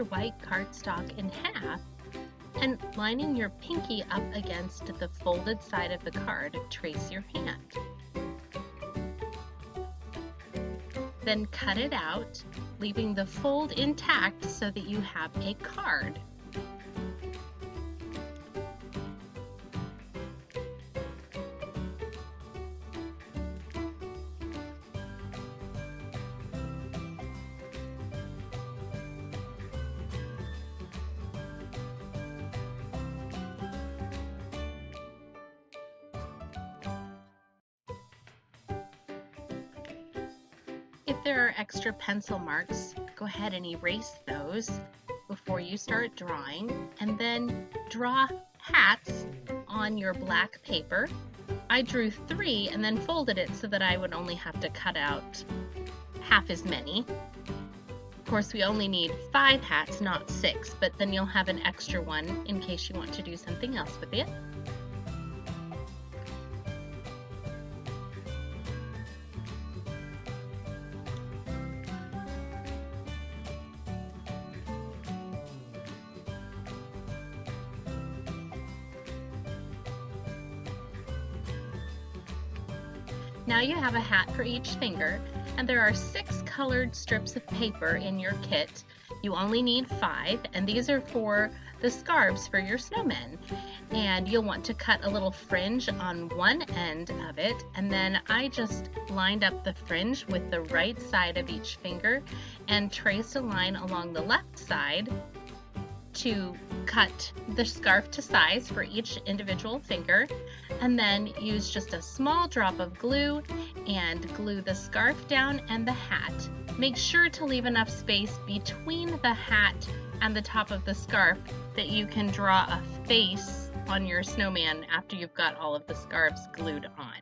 white cardstock in half and lining your pinky up against the folded side of the card, trace your hand. Then cut it out, leaving the fold intact so that you have a card. If there are extra pencil marks, go ahead and erase those before you start drawing, and then draw hats on your black paper. I drew 3 and then folded it so that I would only have to cut out half as many. Of course, we only need 5 hats, not 6, but then you'll have an extra one in case you want to do something else with it. Now you have a hat for each finger, and there are 6 colored strips of paper in your kit. You only need 5, and these are for the scarves for your snowmen. And you'll want to cut a little fringe on one end of it, and then I just lined up the fringe with the right side of each finger and traced a line along the left side to cut the scarf to size for each individual finger, and then use just a small drop of glue and glue the scarf down and the hat. Make sure to leave enough space between the hat and the top of the scarf that you can draw a face on your snowman after you've got all of the scarves glued on.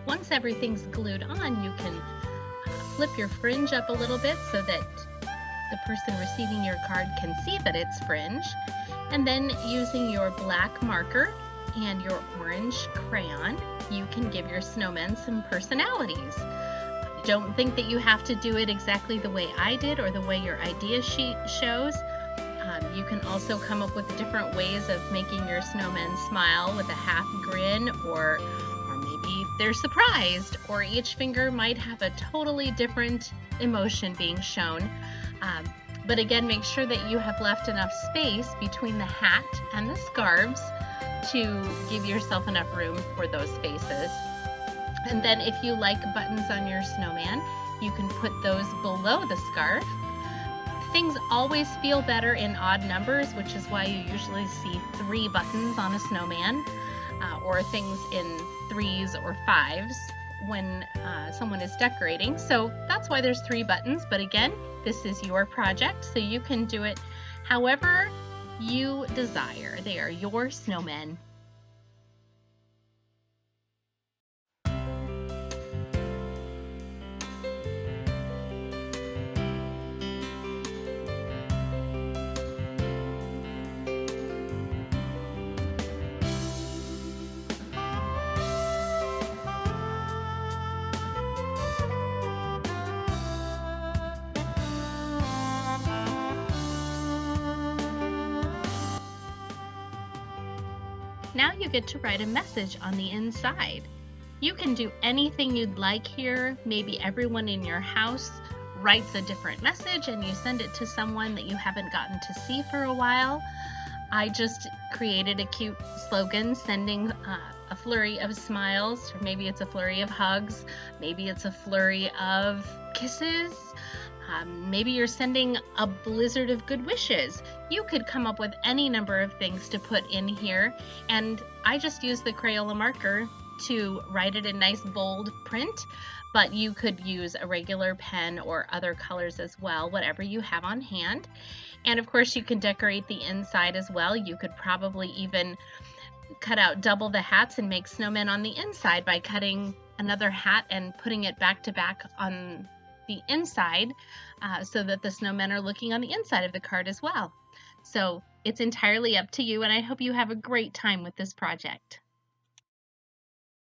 Once everything's glued on, you can flip your fringe up a little bit so that the person receiving your card can see that it's fringe. And then using your black marker and your orange crayon, you can give your snowmen some personalities. Don't think that you have to do it exactly the way I did or the way your idea sheet shows. You can also come up with different ways of making your snowmen smile with a half grin, or maybe they're surprised, or each finger might have a totally different emotion being shown. But again, make sure that you have left enough space between the hat and the scarves to give yourself enough room for those faces. And then if you like buttons on your snowman, you can put those below the scarf. Things always feel better in odd numbers, which is why you usually see 3 buttons on a snowman, or things in 3s or 5s when someone is decorating. So that's why there's 3 buttons. But again, this is your project, so you can do it however you desire. They are your snowmen. Now you get to write a message on the inside. You can do anything you'd like here. Maybe everyone in your house writes a different message and you send it to someone that you haven't gotten to see for a while. I just created a cute slogan, sending a flurry of smiles, or maybe it's a flurry of hugs, maybe it's a flurry of kisses. Maybe you're sending a blizzard of good wishes. You could come up with any number of things to put in here, and I just used the Crayola marker to write it in nice bold print, but you could use a regular pen or other colors as well, whatever you have on hand. And of course, you can decorate the inside as well. You could probably even cut out double the hats and make snowmen on the inside by cutting another hat and putting it back to back on the inside, so that the snowmen are looking on the inside of the card as well. So it's entirely up to you, and I hope you have a great time with this project.